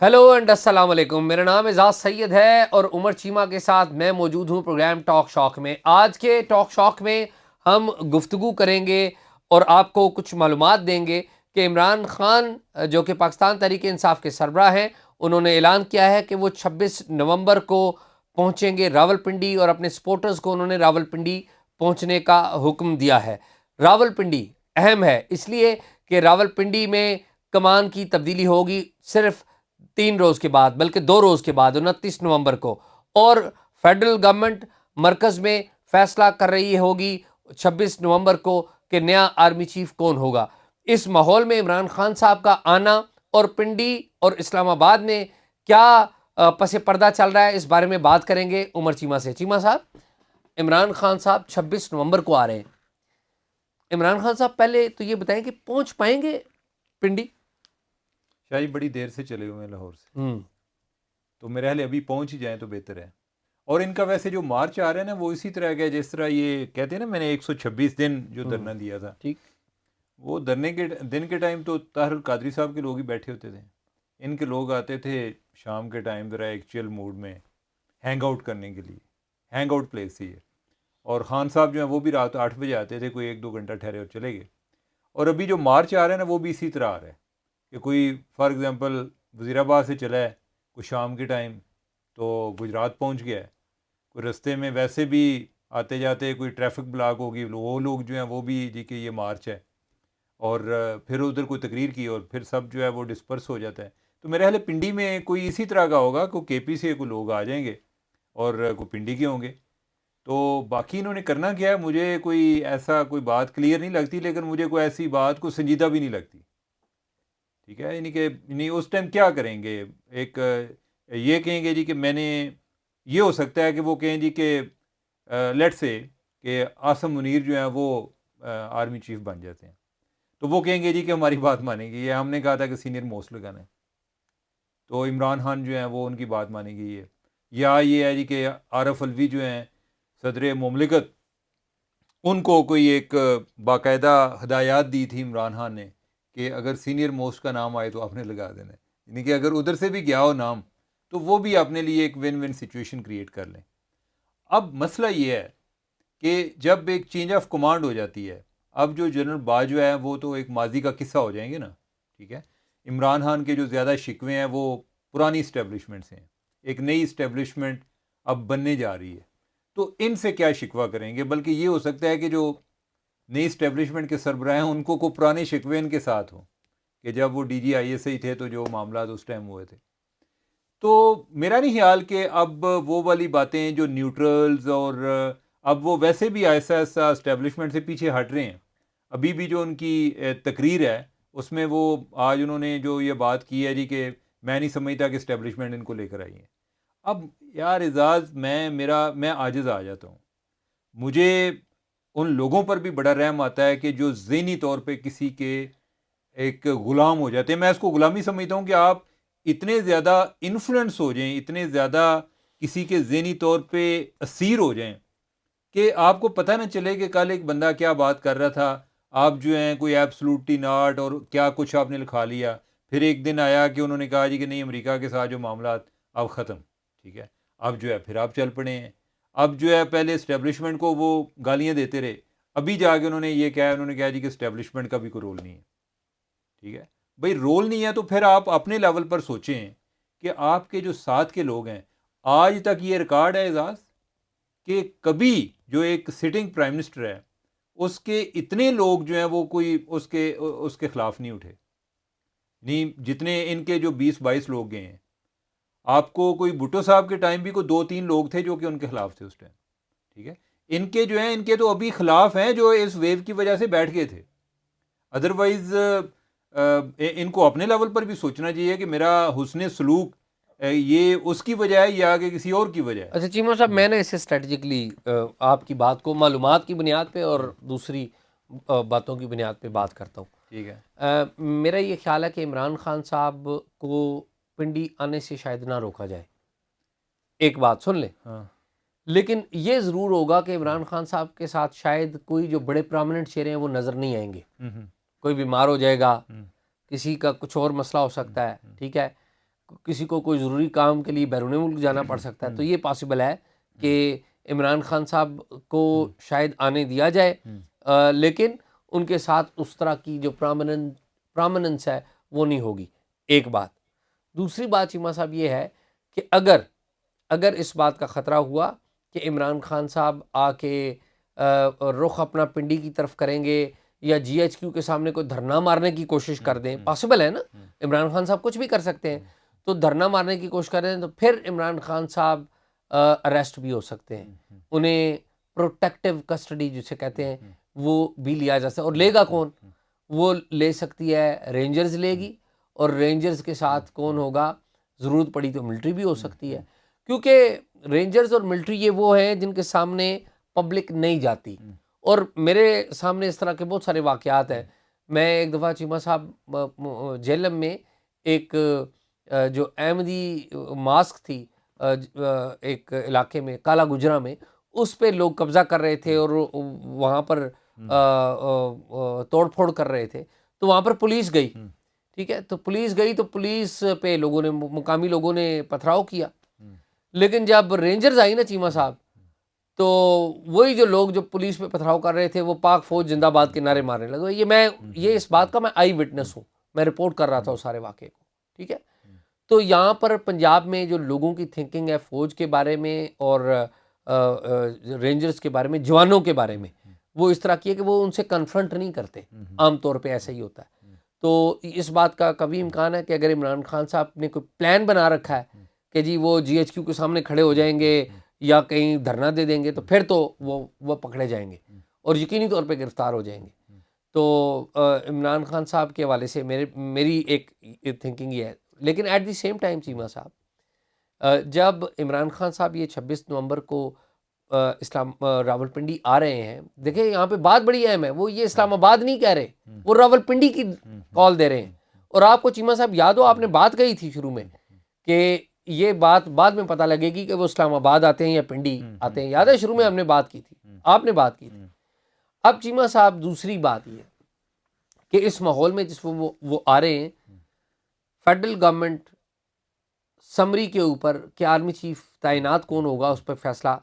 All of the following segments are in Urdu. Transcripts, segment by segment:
ہیلو اینڈ السلام علیکم. میرا نام اعزاز سید ہے اور عمر چیمہ کے ساتھ میں موجود ہوں پروگرام ٹاک شاک میں. آج کے ٹاک شاک میں ہم گفتگو کریں گے اور آپ کو کچھ معلومات دیں گے کہ عمران خان جو کہ پاکستان تحریک انصاف کے سربراہ ہیں، انہوں نے اعلان کیا ہے کہ وہ 26 نومبر کو پہنچیں گے راولپنڈی، اور اپنے سپورٹرز کو انہوں نے راولپنڈی پہنچنے کا حکم دیا ہے. راولپنڈی اہم ہے اس لیے کہ راولپنڈی میں کمان کی تبدیلی ہوگی صرف 3 روز کے بعد، بلکہ 2 روز کے بعد 29 نومبر کو، اور فیڈرل گورنمنٹ مرکز میں فیصلہ کر رہی ہوگی 26 نومبر کو کہ نیا آرمی چیف کون ہوگا. اس ماحول میں عمران خان صاحب کا آنا اور پنڈی اور اسلام آباد میں کیا پس پردہ چل رہا ہے، اس بارے میں بات کریں گے عمر چیمہ سے. چیمہ صاحب، عمران خان صاحب 26 نومبر کو آ رہے ہیں. عمران خان صاحب پہلے تو یہ بتائیں کہ پہنچ پائیں گے پنڈی؟ شاہی بڑی دیر سے چلے ہوئے ہیں لاہور سے، تو میرے حال ابھی پہنچ ہی جائیں تو بہتر ہے. اور ان کا ویسے جو مارچ آ رہا ہے نا وہ اسی طرح کا، جس طرح یہ کہتے ہیں نا میں نے 126 دن جو دھرنا دیا تھا، ٹھیک. وہ دھرنے کے دن کے ٹائم تو طاہر القادری صاحب کے لوگ ہی بیٹھے ہوتے تھے. ان کے لوگ آتے تھے شام کے ٹائم ذرا ایک چل موڈ میں ہینگ آؤٹ کرنے کے لیے. ہینگ آؤٹ پلیس تھی یہ. اور خان صاحب جو ہیں وہ بھی رات 8 بجے آتے تھے، کوئی 1-2 گھنٹہ ٹھہرے اور چلے گئے. اور ابھی جو مارچ آ رہا ہے نا وہ بھی اسی طرح آ رہا ہے کہ کوئی فار ایگزامپل وزیر آباد سے چلا ہے کوئی شام کے ٹائم تو گجرات پہنچ گیا ہے، کوئی رستے میں ویسے بھی آتے جاتے کوئی ٹریفک بلاک ہوگی، وہ لوگ جو ہیں وہ بھی جی کہ یہ مارچ ہے، اور پھر ادھر کوئی تقریر کی اور پھر سب جو ہے وہ ڈسپرس ہو جاتا ہے. تو میرے خیال ہے پنڈی میں کوئی اسی طرح کا ہوگا، کوئی کے پی سے کوئی لوگ آ جائیں گے اور کوئی پنڈی کے ہوں گے. تو باقی انہوں نے کرنا کیا ہے مجھے کوئی ایسا کوئی بات کلیئر نہیں لگتی، لیکن مجھے کوئی ایسی بات کو سنجیدہ بھی نہیں لگتی. ٹھیک ہے، یعنی کہ اس ٹائم کیا کریں گے؟ ایک یہ کہیں گے جی کہ میں نے، یہ ہو سکتا ہے کہ وہ کہیں جی کہ لیٹ سے کہ عاصم منیر جو ہیں وہ آرمی چیف بن جاتے ہیں، تو وہ کہیں گے جی کہ ہماری بات مانیں گے. یہ ہم نے کہا تھا کہ سینئر موسٹ لگانا ہے، تو عمران خان جو ہیں وہ ان کی بات مانیں گی. یا یہ ہے جی کہ عارف الوی جو ہیں صدر مملکت، ان کو کوئی ایک باقاعدہ ہدایات دی تھی عمران خان نے کہ اگر سینئر موسٹ کا نام آئے تو آپ نے لگا دینا ہے، یعنی کہ اگر ادھر سے بھی گیا ہو نام تو وہ بھی اپنے لیے ایک ون ون سچویشن کریٹ کر لیں. اب مسئلہ یہ ہے کہ جب ایک چینج آف کمانڈ ہو جاتی ہے، اب جو جنرل باجوہ ہے وہ تو ایک ماضی کا قصہ ہو جائیں گے نا. ٹھیک ہے، عمران خان کے جو زیادہ شکوے ہیں وہ پرانی اسٹیبلشمنٹ سے ہیں، ایک نئی اسٹیبلشمنٹ اب بننے جا رہی ہے، تو ان سے کیا شکوہ کریں گے؟ بلکہ یہ ہو سکتا ہے کہ جو نئی اسٹیبلشمنٹ کے سربراہ ہیں ان کو پرانے شکوے ان کے ساتھ ہوں کہ جب وہ D G I S I تھے تو جو معاملات اس ٹائم ہوئے تھے. تو میرا نہیں خیال کہ اب وہ والی باتیں جو نیوٹرلز، اور اب وہ ویسے بھی ایسا ایسا اسٹیبلشمنٹ سے پیچھے ہٹ رہے ہیں. ابھی بھی جو ان کی تقریر ہے اس میں وہ آج انہوں نے جو یہ بات کی ہے جی کہ میں نہیں سمجھتا کہ اسٹیبلشمنٹ ان کو لے کر آئی ہے. اب یار اعزاز، میں عاجز آ جاتا ہوں. مجھے ان لوگوں پر بھی بڑا رحم آتا ہے کہ جو ذہنی طور پہ کسی کے ایک غلام ہو جاتے ہیں. میں اس کو غلامی سمجھتا ہوں کہ آپ اتنے زیادہ انفلوئنس ہو جائیں، اتنے زیادہ کسی کے ذہنی طور پہ اسیر ہو جائیں کہ آپ کو پتہ نہ چلے کہ کل ایک بندہ کیا بات کر رہا تھا، آپ جو ہیں کوئی ایبسلوٹلی ناٹ اور کیا کچھ آپ نے لکھا لیا. پھر ایک دن آیا کہ انہوں نے کہا جی کہ نہیں، امریکہ کے ساتھ جو معاملات اب ختم. ٹھیک ہے، اب جو ہے پھر آپ چل پڑے ہیں. اب جو ہے پہلے اسٹیبلشمنٹ کو وہ گالیاں دیتے رہے، ابھی جا کے انہوں نے یہ کہا، انہوں نے کہا جی کہ اسٹیبلشمنٹ کا بھی کوئی رول نہیں ہے. ٹھیک ہے بھائی، رول نہیں ہے تو پھر آپ اپنے لیول پر سوچیں کہ آپ کے جو ساتھ کے لوگ ہیں. آج تک یہ ریکارڈ ہے اعزاز کہ کبھی جو ایک سٹنگ پرائم منسٹر ہے اس کے اتنے لوگ جو ہیں وہ کوئی اس کے خلاف نہیں اٹھے، نہیں جتنے ان کے جو 20-22 لوگ گئے ہیں. آپ کو کوئی بھٹو صاحب کے ٹائم بھی کوئی 2-3 لوگ تھے جو کہ ان کے خلاف تھے اس ٹائم. ٹھیک ہے، ان کے جو ہیں ان کے تو ابھی خلاف ہیں جو اس ویو کی وجہ سے بیٹھ گئے تھے. ادروائز ان کو اپنے لیول پر بھی سوچنا چاہیے کہ میرا حسن سلوک یہ اس کی وجہ ہے یا کہ کسی اور کی وجہ ہے. اچھا چیمہ صاحب، میں نے اسے اسٹریٹجکلی آپ کی بات کو معلومات کی بنیاد پہ اور دوسری باتوں کی بنیاد پہ بات کرتا ہوں. ٹھیک ہے، میرا یہ خیال ہے کہ عمران خان صاحب کو پنڈی آنے سے شاید نہ روکا جائے. ایک بات سن لیں، ہاں لیکن یہ ضرور ہوگا کہ عمران خان صاحب کے ساتھ شاید کوئی جو بڑے پرامننٹ چہرے ہیں وہ نظر نہیں آئیں گے. کوئی بیمار ہو جائے گا، کسی کا کچھ اور مسئلہ ہو سکتا ہے. ٹھیک ہے، کسی کو کوئی ضروری کام کے لیے بیرون ملک جانا پڑ سکتا ہے، تو یہ پاسبل ہے کہ عمران خان صاحب کو شاید آنے دیا جائے، لیکن ان کے ساتھ اس طرح کی جو پرامننس ہے وہ نہیں ہوگی، ایک بات۔ دوسری بات چیمہ صاحب یہ ہے کہ اگر اس بات کا خطرہ ہوا کہ عمران خان صاحب آ کے رخ اپنا پنڈی کی طرف کریں گے یا جی ایچ کیو کے سامنے کوئی دھرنا مارنے کی کوشش کر دیں، پاسبل ہے نا، عمران خان صاحب کچھ بھی کر سکتے ہیں، تو دھرنا مارنے کی کوشش کر دیں تو پھر عمران خان صاحب اریسٹ بھی ہو سکتے ہیں، انہیں پروٹیکٹیو کسٹڈی جسے کہتے ہیں وہ بھی لیا جا سکتا ہے، اور لے گا کون؟ وہ لے سکتی ہے رینجرز لے گی، اور رینجرز کے ساتھ کون ہوگا؟ ضرورت پڑی تو ملٹری بھی ہو سکتی ہے، کیونکہ رینجرز اور ملٹری یہ وہ ہیں جن کے سامنے پبلک نہیں جاتی، اور میرے سامنے اس طرح کے بہت سارے واقعات ہیں۔ میں ایک دفعہ چیمہ صاحب جہلم میں ایک جو احمدی ماسک تھی ایک علاقے میں کالا گجرا میں، اس پہ لوگ قبضہ کر رہے تھے اور وہاں پر توڑ پھوڑ کر رہے تھے، تو وہاں پر پولیس گئی، ٹھیک ہے، تو پولیس گئی تو پولیس پہ لوگوں نے، مقامی لوگوں نے پتھراؤ کیا، لیکن جب رینجرز آئی نا چیمہ صاحب، تو وہی جو لوگ جو پولیس پہ پتھراؤ کر رہے تھے وہ پاک فوج زندہ باد کے نعرے مارنے لگے۔ یہ اس بات کا میں آئی وٹنس ہوں، میں رپورٹ کر رہا تھا اس سارے واقعے کو، ٹھیک ہے۔ تو یہاں پر پنجاب میں جو لوگوں کی تھنکنگ ہے فوج کے بارے میں اور رینجرز کے بارے میں، جوانوں کے بارے میں، وہ اس طرح کی ہے کہ وہ ان سے کنفرنٹ نہیں کرتے، عام طور پہ ایسا ہی ہوتا ہے۔ تو اس بات کا کبھی امکان ہے کہ اگر عمران خان صاحب نے کوئی پلان بنا رکھا ہے کہ جی وہ جی ایچ کیو کے سامنے کھڑے ہو جائیں گے یا کہیں دھرنا دے دیں گے، تو پھر تو وہ پکڑے جائیں گے اور یقینی طور پہ گرفتار ہو جائیں گے۔ تو عمران خان صاحب کے حوالے سے میری ایک تھنکنگ یہ ہے، لیکن at the same time Cheema صاحب، جب عمران خان صاحب یہ 26 نومبر کو راولپنڈی آ رہے ہیں، دیکھیں یہاں پہ بات بڑی اہم ہے، وہ یہ اسلام آباد نہیں کہہ رہے، وہ راولپنڈی کی کال دے رہے ہیں۔ اور آپ کو چیمہ صاحب یاد ہو، آپ نے بات کہی تھی شروع میں کہ یہ بات بعد میں پتہ لگے گی کہ وہ اسلام آباد آتے ہیں یا پنڈی آتے ہیں، یاد ہے شروع میں ہم نے بات کی تھی، آپ نے بات کی تھی۔ اب چیمہ صاحب دوسری بات یہ کہ اس ماحول میں جس وہ آ رہے ہیں، فیڈرل گورنمنٹ سمری کے اوپر کہ آرمی چیف تعینات کون ہوگا اس پر فیصلہ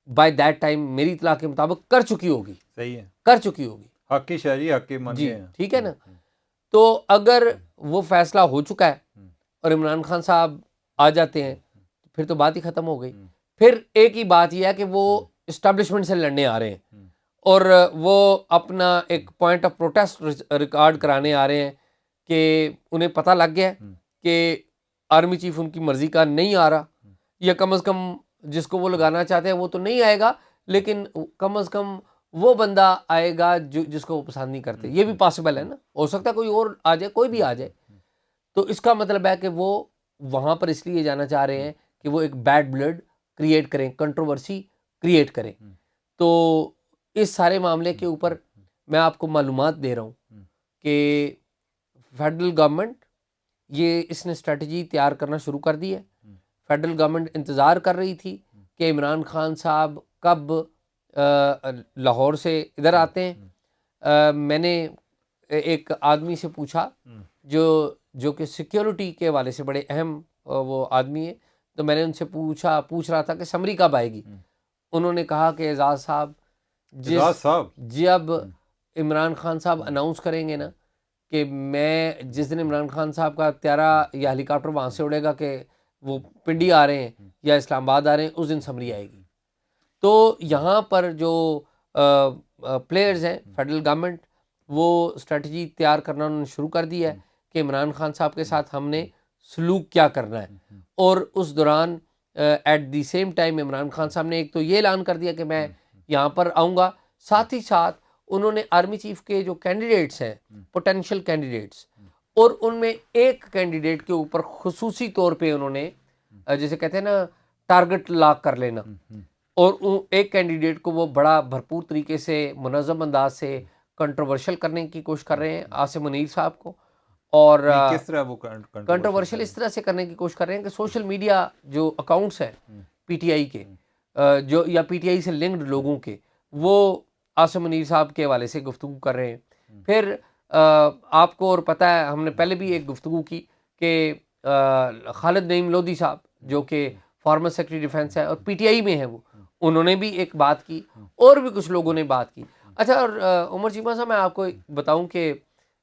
بائی دیٹ ٹائم میری اطلاع کے مطابق کر چکی ہوگی، صحیح ہے، کر چکی ہوگی، حق کی شہری حق کے مانتے جی ہیں، ٹھیک ہے نا۔ تو اگر وہ فیصلہ ہو چکا ہے اور عمران خان صاحب آ جاتے ہیں، پھر تو بات ہی ختم ہو گئی۔ پھر ایک ہی بات یہ ہے کہ وہ اسٹیبلشمنٹ سے لڑنے آ رہے ہیں اور وہ اپنا ایک پوائنٹ آف پروٹیسٹ ریکارڈ کرانے آ رہے ہیں کہ انہیں پتہ لگ گیا کہ آرمی چیف ان کی مرضی کا نہیں آ رہا، یا کم از کم جس کو وہ لگانا چاہتے ہیں وہ تو نہیں آئے گا، لیکن کم از کم وہ بندہ آئے گا جس کو وہ پسند نہیں کرتے۔ یہ بھی پاسبل ہے نا، ہو سکتا ہے کوئی اور آ جائے، کوئی بھی آ جائے۔ تو اس کا مطلب ہے کہ وہ وہاں پر اس لیے جانا چاہ رہے ہیں کہ وہ ایک بیڈ بلڈ کریٹ کریں، کنٹروورسی کریٹ کریں۔ تو اس سارے معاملے کے اوپر میں آپ کو معلومات دے رہا ہوں کہ فیڈرل گورنمنٹ اس نے اسٹریٹجی تیار کرنا شروع کر دی ہے۔ فیڈرل گورنمنٹ انتظار کر رہی تھی کہ عمران خان صاحب کب لاہور سے ادھر آتے ہیں۔ میں نے ایک آدمی سے پوچھا جو کہ سیکیورٹی کے حوالے سے بڑے اہم وہ آدمی ہے، تو میں نے ان سے پوچھ رہا تھا کہ سمری کب آئے گی۔ انہوں نے کہا کہ اعزاز صاحب جب عمران خان صاحب اناؤنس کریں گے نا کہ میں جس دن عمران خان صاحب کا طیارہ یا ہیلی کاپٹر وہاں سے اڑے گا کہ وہ پنڈی آ رہے ہیں یا اسلام آباد آ رہے ہیں، اس دن سمری آئے گی۔ تو یہاں پر جو پلیئرز ہیں فیڈرل گورنمنٹ، وہ اسٹریٹجی تیار کرنا انہوں نے شروع کر دی ہے کہ عمران خان صاحب کے ساتھ ہم نے سلوک کیا کرنا ہے۔ اور اس دوران at the same time Imran Khan صاحب نے ایک تو یہ اعلان کر دیا کہ میں یہاں پر آؤں گا، ساتھ ہی ساتھ انہوں نے آرمی چیف کے جو کینڈیڈیٹس ہیں، پوٹینشیل کینڈیڈیٹس، اور ان میں ایک کینڈیڈیٹ کے اوپر خصوصی طور پہ انہوں نے جیسے کہتے ہیں نا ٹارگٹ لاک کر لینا، اور ایک کینڈیڈیٹ کو وہ بڑا بھرپور طریقے سے منظم انداز سے کنٹروورشل کرنے کی کوشش کر رہے ہیں، عاصم منیر صاحب کو۔ اور کس طرح وہ کنٹروورشل اس طرح سے کرنے کی کوشش کر رہے ہیں کہ سوشل میڈیا جو اکاؤنٹس ہیں پی ٹی آئی کے جو یا پی ٹی آئی سے لنکڈ لوگوں کے، وہ عاصم منیر صاحب کے حوالے سے گفتگو کر رہے ہیں۔ پھر آپ کو اور پتہ ہے، ہم نے پہلے بھی ایک گفتگو کی کہ خالد نعیم لودھی صاحب جو کہ فارمر سیکرٹری ڈیفینس ہے اور پی ٹی آئی میں ہیں وہ، انہوں نے بھی ایک بات کی اور بھی کچھ لوگوں نے بات کی. اچھا، اور عمر چیمہ صاحب میں آپ کو بتاؤں کہ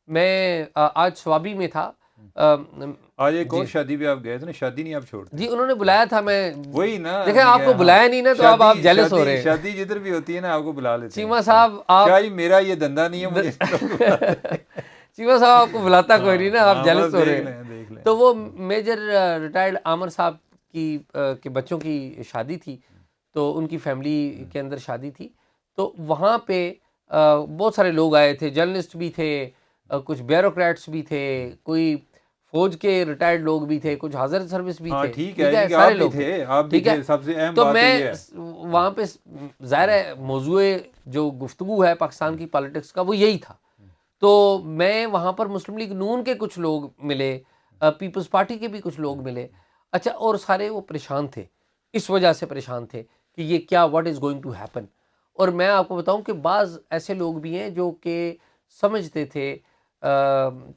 میں آج سوابی میں تھا. آج ایک اور شادی پہ آپ گئے تھے نا، شادی نہیں آپ چھوڑتے؟ جی انہوں نے بلایا تھا، میں وہی نا، دیکھیں آپ کو بلایا نہیں نا تو اب آپ جیلس ہو رہے ہیں. شادی جدھر بھی ہوتی ہے نا آپ کو بلا لیتے ہیں. چیمہ صاحب آپ شاہ جی میرا یہ دھندا نہیں ہے، مجھے چیمہ صاحب آپ کو بلاتا کوئی نہیں نا، آپ جیلس ہو رہے ہیں. دیکھ لیں. تو وہ میجر ریٹائرڈ عامر صاحب کی کے بچوں کی شادی تھی، تو ان کی فیملی کے اندر شادی تھی. تو وہاں پہ بہت سارے لوگ آئے تھے، جرنلسٹ بھی تھے، کچھ بیوروکریٹس بھی تھے، کوئی فوج کے ریٹائرڈ لوگ بھی تھے، کچھ حضرت سروس بھی تھے. ٹھیک ہے، سارے لوگ تھے، آپ بھی تھے. سب سے اہم تو بات میں یہ ہے وہاں پہ ظاہر ہے موضوع جو گفتگو ہے پاکستان کی پالیٹکس کا وہ یہی تھا. تو میں وہاں پر مسلم لیگ نون کے کچھ لوگ ملے، پیپلز پارٹی کے بھی کچھ لوگ ملے. اچھا، اور سارے وہ پریشان تھے، اس وجہ سے پریشان تھے کہ یہ کیا، what is going to happen. اور میں آپ کو بتاؤں کہ بعض ایسے لوگ بھی ہیں جو کہ سمجھتے تھے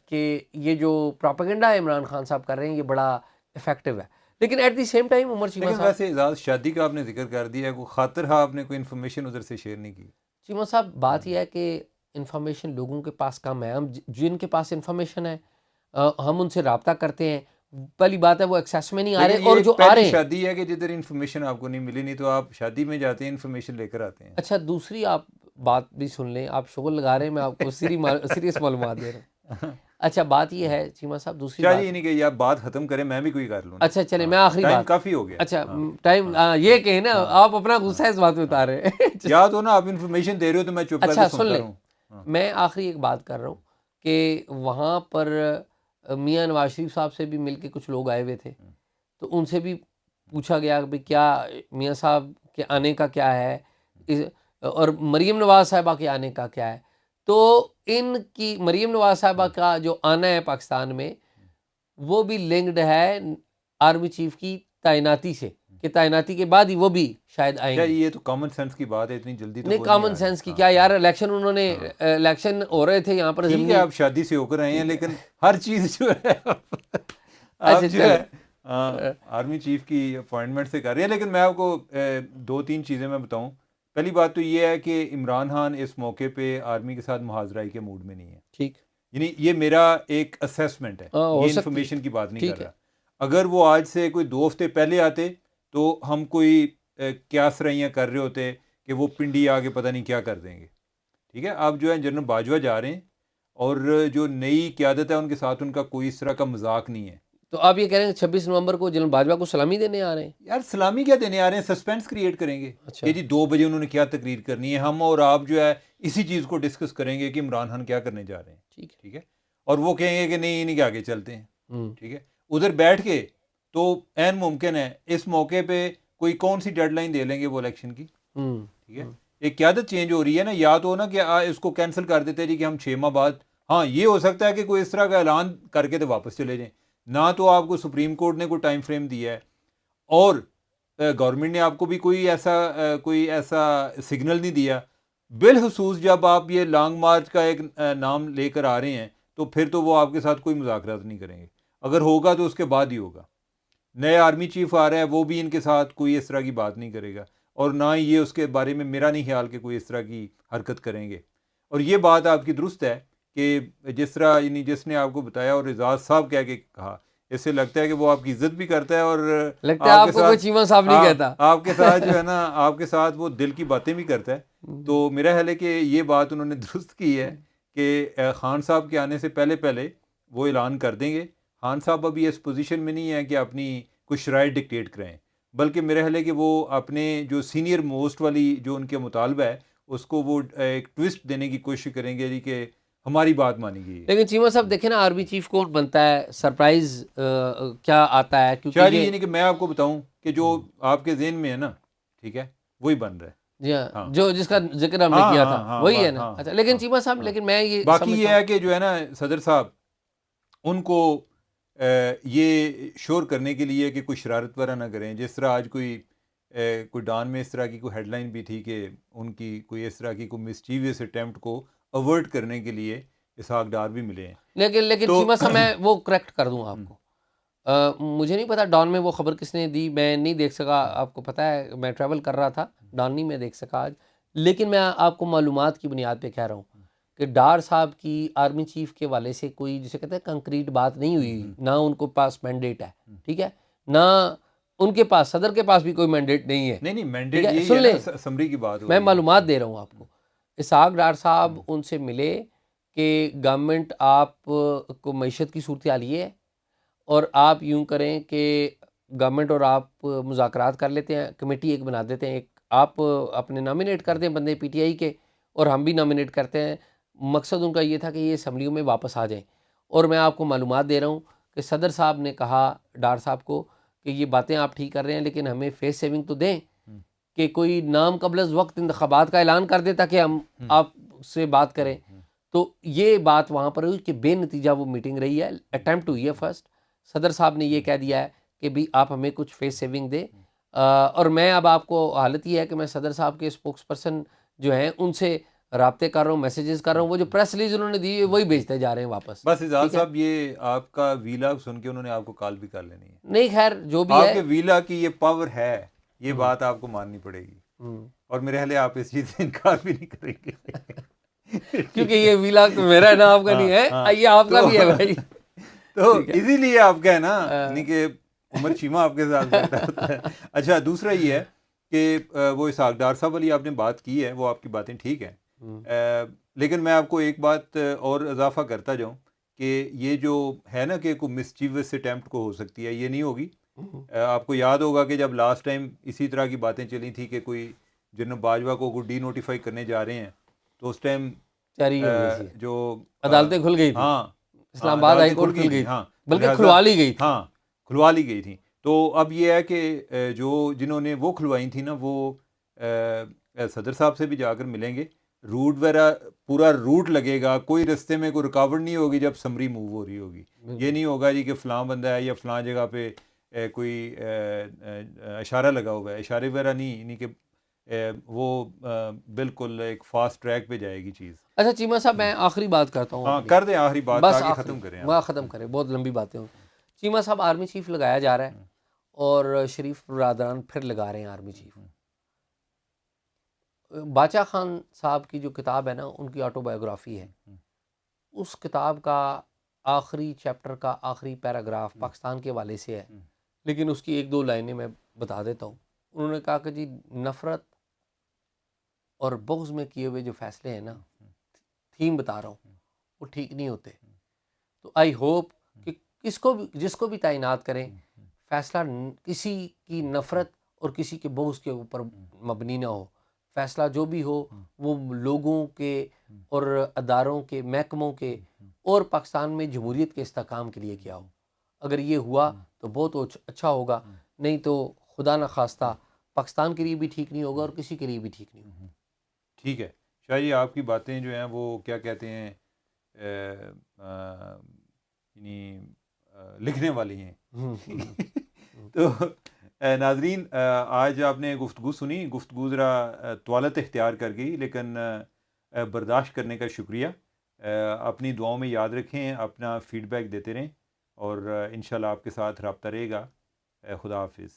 کہ یہ جو پراپیگنڈا عمران خان صاحب کر رہے ہیں یہ بڑا افیکٹو ہے. لیکن ایٹ دی سیم ٹائم عمر چیمہ لیکن صاحب، ویسے اعزاز شادی کا آپ نے ذکر کر دیا، کوئی خاطر آپ نے کوئی انفارمیشن ادھر سے شیئر نہیں کی؟ چیمہ صاحب بات یہ ہے کہ انفارمیشن لوگوں کے پاس کم ہے. ہم جن کے پاس انفارمیشن ہے ہم ان سے رابطہ کرتے ہیں. پہلی بات ہے وہ ایکسیس میں نہیں آ رہے، اور جو آ رہے ہیں. شادی ہے کہ جدھر انفارمیشن آپ کو نہیں ملی، نہیں تو آپ شادی میں جاتے ہیں انفارمیشن لے کر آتے ہیں. اچھا، دوسری آپ بات بھی سن لیں، آپ شغل لگا رہے ہیں، میں آپ کو سیریس معلومات دے رہا ہوں. اچھا بات یہ ہے چیمہ صاحب، دوسری شاہ بات جی نہیں کہ آپ بات ختم کریں، میں بھی کوئی کر لوں. اچھا چلیں میں آخری ٹائم بات، کافی ہو گیا. اچھا ٹائم یہ کہیں نا آپ اپنا غصہ اس بات میں اتار رہے ہیں. یا تو نا آپ انفارمیشن دے رہے ہو تو میں چپ کر کے سنتا رہوں. میں آخری ایک بات کر رہا ہوں کہ وہاں پر میاں نواز شریف صاحب سے بھی مل کے کچھ لوگ آئے ہوئے تھے، تو ان سے بھی پوچھا گیا کہ کیا میاں صاحب کے آنے کا کیا ہے، اور مریم نواز صاحبہ کے آنے کا کیا ہے. تو ان کی مریم نواز صاحبہ کا جو آنا ہے پاکستان میں وہ بھی لنکڈ ہے آرمی چیف کی تعیناتی سے، کہ تعیناتی کے بعد ہی وہ بھی شاید آئیں گے. یہ تو کامن سینس کی بات ہے، اتنی جلدی تو نہیں کامن سینس کی کیا یار، الیکشن انہوں نے الیکشن ہو رہے تھے یہاں پر ٹھیک ہے آپ شادی سے ہو کر آئے ہیں، لیکن ہر چیز جو ہے آپ جو ہے آرمی چیف کی اپوائنٹمنٹ سے کر رہے ہیں. لیکن میں آپ کو 2-3 چیزیں میں بتاؤں. پہلی بات تو یہ ہے کہ عمران خان اس موقع پہ آرمی کے ساتھ محاذرائی کے موڈ میں نہیں ہے. ٹھیک، یعنی یہ میرا ایک اسیسمنٹ ہے، یہ انفارمیشن کی بات نہیں کر رہا. اگر وہ آج سے کوئی 2 ہفتے پہلے آتے تو ہم کوئی قیاس رائیاں کر رہے ہوتے کہ وہ پنڈی آگے پتہ نہیں کیا کر دیں گے. ٹھیک ہے، آپ جو ہے جنرل باجوہ جا رہے ہیں اور جو نئی قیادت ہے ان کے ساتھ ان کا کوئی اس طرح کا مذاق نہیں ہے. تو آپ یہ کہہ رہے ہیں 26 نومبر کو جنرل باجوہ کو سلامی دینے آ رہے ہیں؟ یار سلامی کیا دینے آ رہے ہیں، سسپینس کریٹ کریں گے کہ جی 2 بجے انہوں نے کیا تقریر کرنی ہے. ہم اور آپ جو ہے اسی چیز کو ڈسکس کریں گے کہ عمران خان کیا کرنے جا رہے ہیں. ٹھیک ہے، اور وہ کہیں گے کہ نہیں انہیں کے آگے چلتے ہیں. ٹھیک ہے، ادھر بیٹھ کے تو عین ممکن ہے اس موقع پہ کوئی کون سی ڈیڈ لائن دے لیں گے وہ الیکشن کی. ٹھیک ہے، ایک قیادت چینج ہو رہی ہے نا، یا تو نا کہ اس کو کینسل کر دیتے جی کہ ہم 6 ماہ بعد. ہاں یہ ہو سکتا ہے کہ کوئی اس طرح کا اعلان کر کے تو واپس چلے جائیں. نہ تو آپ کو سپریم کورٹ نے کوئی ٹائم فریم دیا ہے اور گورنمنٹ نے آپ کو بھی کوئی ایسا سگنل نہیں دیا. بالخصوص جب آپ یہ لانگ مارچ کا ایک نام لے کر آ رہے ہیں تو پھر تو وہ آپ کے ساتھ کوئی مذاکرات نہیں کریں گے. اگر ہوگا تو اس کے بعد ہی ہوگا. نئے آرمی چیف آ رہا ہے وہ بھی ان کے ساتھ کوئی اس طرح کی بات نہیں کرے گا، اور نہ ہی یہ اس کے بارے میں میرا نہیں خیال کہ کوئی اس طرح کی حرکت کریں گے. اور یہ بات آپ کی درست ہے کہ جس طرح یعنی جس نے آپ کو بتایا اور اعزاز صاحب کہہ کے کہا، اس سے لگتا ہے کہ وہ آپ کی عزت بھی کرتا ہے اور لگتا ہے آپ کو کوئی چیمہ صاحب نہیں کہتا، آپ کے ساتھ جو ہے نا آپ کے ساتھ وہ دل کی باتیں بھی کرتا ہے. تو میرا خیال ہے کہ یہ بات انہوں نے درست کی ہے کہ خان صاحب کے آنے سے پہلے وہ اعلان کر دیں گے. خان صاحب ابھی اس پوزیشن میں نہیں ہے کہ اپنی کچھ شرائط ڈکٹیٹ کریں، بلکہ میرا خیال ہے کہ وہ اپنے جو سینئر موسٹ والی جو ان کے مطالبہ ہے اس کو وہ ایک ٹوسٹ دینے کی کوشش کریں گے جی کہ ہماری بات مانی گئی. لیکن چیمہ صاحب دیکھیں نا آرمی چیف کون بنتا ہے، سرپرائز کیا آتا ہے، کیونکہ شاہ جی یہ نہیں کہ میں آپ کو بتاؤں کہ جو آپ کے ذہن میں ہے نا، ٹھیک ہے، وہی بن رہا ہے. جی ہاں، جو جس کا ذکر ہم نے کیا تھا وہی ہے نا. اچھا لیکن چیمہ صاحب لیکن میں یہ باقی یہ ہے کہ جو ہے نا صدر صاحب ان کو یہ شور کرنے کے لیے کہ کوئی شرارت وغیرہ نہ کریں. جس طرح آج کوئی ڈان میں اس طرح کی کوئی ہیڈ لائن بھی تھی کہ ان کی کوئی اس طرح کی کوئی مسچیویس اٹیمپٹ کو اوائڈ کرنے کے لیے اسحاق ڈار بھی ملے ہیں. لیکن چیمہ صاحب میں وہ کریکٹ کر دوں آپ کو. مجھے نہیں پتا ڈان میں وہ خبر کس نے دی، میں نہیں دیکھ سکا، آپ کو پتہ ہے میں ٹریول کر رہا تھا، ڈان نہیں میں دیکھ سکا آج، لیکن میں آپ کو معلومات کی بنیاد پہ کہہ رہا ہوں کہ ڈار صاحب کی آرمی چیف کے والے سے کوئی جسے کہتے ہیں کنکریٹ بات نہیں ہوئی، نہ ان کو پاس مینڈیٹ ہے، ٹھیک ہے، نہ ان کے پاس، صدر کے پاس بھی کوئی مینڈیٹ نہیں ہے، نہیں ٹھیک مینڈیٹ ہے، یہی سن ہے لیں نا، سمری کی بات ہو میں رہی ہے۔ معلومات دے رہا ہوں آپ کو۔ اسحاق ڈار صاحب ان سے ملے کہ گورنمنٹ آپ کو معیشت کی صورتحال یہ ہے، اور آپ یوں کریں کہ گورنمنٹ اور آپ مذاکرات کر لیتے ہیں، کمیٹی ایک بنا دیتے ہیں، ایک آپ اپنے نامینیٹ کر دیں بندے پی ٹی آئی کے اور ہم بھی نامینیٹ کرتے ہیں، مقصد ان کا یہ تھا کہ یہ اسمبلیوں میں واپس آ جائیں۔ اور میں آپ کو معلومات دے رہا ہوں کہ صدر صاحب نے کہا ڈار صاحب کو کہ یہ باتیں آپ ٹھیک کر رہے ہیں لیکن ہمیں فیس سیونگ تو دیں، کہ کوئی نام قبل از وقت انتخابات کا اعلان کر دے تاکہ ہم آپ سے بات کریں۔ تو یہ بات وہاں پر ہوئی کہ بے نتیجہ وہ میٹنگ رہی ہے، اٹیمپٹ ہوئی ہے فرسٹ، صدر صاحب نے یہ کہہ دیا ہے کہ بھی آپ ہمیں کچھ فیس سیونگ دیں، اور میں اب آپ کو حالت یہ ہے کہ میں صدر صاحب کے اسپوکس پرسن جو ہیں ان سے رابطے کر رہا ہوں، میسیجز کر رہا ہوں، وہ جو پریس ریلیز انہوں نے دی وہی بھیجتے جا رہے ہیں واپس۔ بس اعزاز ٹھیک ہے، صاحب یہ آپ کا ویلاگ سن کے انہوں نے آپ کو کال بھی کر لینی ہے، نہیں خیر جو بھی آپ ہے، کے ویلا کی یہ پاور ہے، یہ بات آپ کو ماننی پڑے گی، اور میرے خیال ہے آپ اس چیز سے انکار بھی نہیں کریں گے، کیونکہ یہ ویلاگ تو میرا ہے نا آپ کا نہیں ہاں ہے، یہ آپ کا بھی ہے بھائی۔ تو ٹھیک ہے، اسی لیے آپ کا ہے نا، نہیں کہ عمر چیمہ آپ کے ساتھ بیٹھا ہوتا ہے۔ اچھا دوسرا یہ ہے کہ وہ اسحاق ڈار صاحب والی آپ نے بات کی ہے، وہ آپ کی باتیں ٹھیک ہیں، لیکن میں آپ کو ایک بات اور اضافہ کرتا جاؤں کہ یہ جو ہے نا کہ کوئی مسچیوس اٹیمپٹ کو ہو سکتی ہے، یہ نہیں ہوگی۔ آپ کو یاد ہوگا کہ جب لاسٹ ٹائم اسی طرح کی باتیں چلی تھی کہ کوئی جنرل باجوہ کو کوئی ڈی نوٹیفائی کرنے جا رہے ہیں، تو اس ٹائم جاری ہو گئی تھی، جو عدالتیں کھل گئی تھی، ہاں اسلام آباد ہائی عدالتیں کورٹ کھل تھیں، گئی تھی، ہاں بلکہ لہٰذا کھلوا لی گئی تھی۔ ہاں کھلوا لی گئی تھیں۔ تو اب یہ ہے کہ جو جنہوں نے وہ کھلوائی تھیں نا، وہ صدر صاحب سے بھی جا کر ملیں گے، روٹ وغیرہ پورا روٹ لگے گا، کوئی رستے میں کوئی رکاوٹ نہیں ہوگی جب سمری موو ہو رہی ہوگی، یہ نہیں ہوگا جی کہ فلاں بندہ ہے یا فلاں جگہ پہ کوئی اشارہ لگا ہوا ہے، اشارے وغیرہ نہیں کہ وہ بالکل ایک فاسٹ ٹریک پہ جائے گی چیز۔ اچھا چیمہ صاحب میں آخری بات کرتا ہوں ہاں اپنی، کر دیں آخری بات بس تاکہ آخری ختم کریں وہ آپ۔ ختم کریں، بہت لمبی باتیں ہوں۔ چیمہ صاحب آرمی چیف لگایا جا رہا ہے اور شریف برادران پھر لگا رہے ہیں آرمی چیف۔ باچا خان صاحب کی جو کتاب ہے نا، ان کی آٹو بایوگرافی ہے، اس کتاب کا آخری چیپٹر کا آخری پیراگراف پاکستان کے حوالے سے ہے، لیکن اس کی ایک دو لائنیں میں بتا دیتا ہوں۔ انہوں نے کہا کہ جی نفرت اور بغض میں کیے ہوئے جو فیصلے ہیں نا، تھیم بتا رہا ہوں، وہ ٹھیک نہیں ہوتے۔ تو آئی ہوپ کہ جس کو بھی تعینات کریں، فیصلہ کسی کی نفرت اور کسی کے بغض کے اوپر مبنی نہ ہو، فیصلہ جو بھی ہو وہ لوگوں کے اور اداروں کے، محکموں کے اور پاکستان میں جمہوریت کے استحکام کے لیے کیا ہو۔ اگر یہ ہوا تو بہت اچھا ہوگا، نہیں تو خدا نخواستہ پاکستان کے لیے بھی ٹھیک نہیں ہوگا اور کسی کے لیے بھی ٹھیک نہیں ہوگا۔ ٹھیک ہے شاہ جی، آپ کی باتیں جو ہیں وہ کیا کہتے ہیں یعنی لکھنے والی ہیں۔ تو ناظرین، آج آپ نے گفتگو سنی، گفتگو ذرا طوالت اختیار کر گئی، لیکن برداشت کرنے کا شکریہ۔ اپنی دعاؤں میں یاد رکھیں، اپنا فیڈ بیک دیتے رہیں، اور انشاءاللہ آپ کے ساتھ رابطہ رہے گا۔ خدا حافظ۔